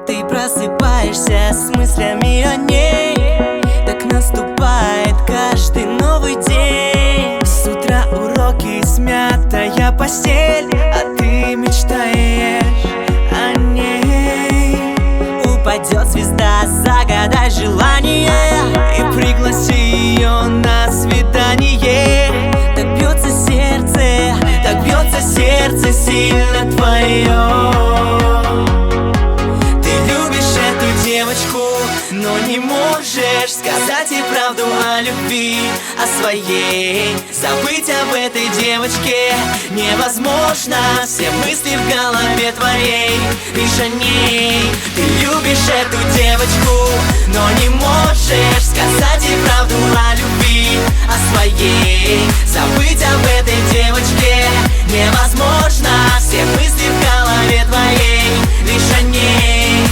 Ты просыпаешься с мыслями о ней. Так наступает каждый новый день. С утра уроки, смятая постель, а ты мечтаешь о ней. Упадет звезда, загадай желание и пригласи ее на свидание. Так бьется сердце сильно твое. Но не можешь сказать ей правду о любви, о своей. Забыть об этой девочке невозможно. Все мысли в голове твоей лишь о ней. Ты любишь эту девочку, но не можешь сказать ей правду о любви, о своей. Забыть об этой девочке невозможно. Все мысли в голове твоей лишь о ней.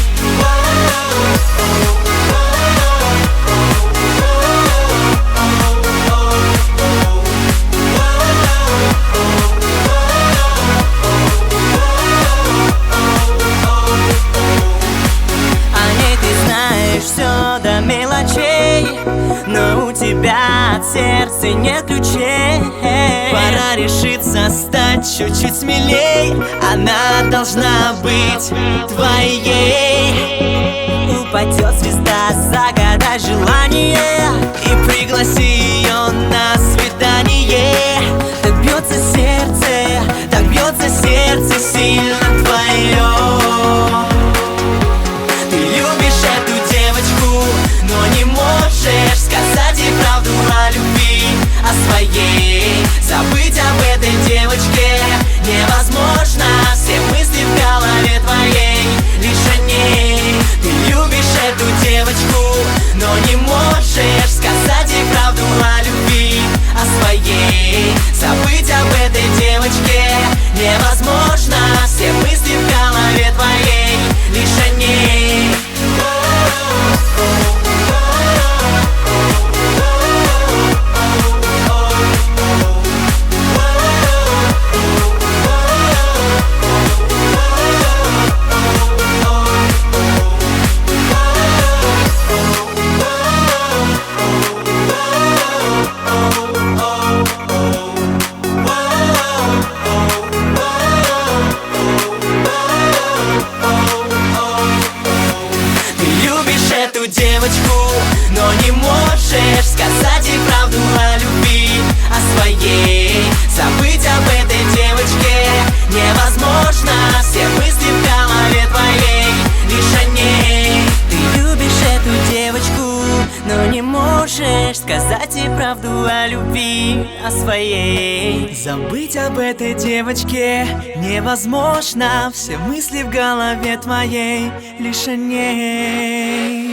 Все до мелочей, но у тебя от сердца нет ключей. Пора решиться, стать чуть-чуть смелей. Она должна быть твоей. Упадет звезда, загадай желание и пригласи ее на свидание. Так бьется сердце сильно твое. Сказать ей правду о любви, о своей. Забыть об этой девочке невозможно. Все мысли в голове твоей лишь о ней. Ты любишь эту девочку, но не можешь сказать ей правду о любви, о своей. Забыть об этой девочке невозможно. Все мысли в голове твоей лишь о ней. Девочку, но не можешь сказать ей правду о любви, о своей. Забыть об этой девочке невозможно. Все мысли в голове твоей лишь о ней. Ты любишь эту девочку, но не можешь сказать ей правду о любви, о своей. Забыть об этой девочке невозможно. Все мысли в голове твоей лишь о ней.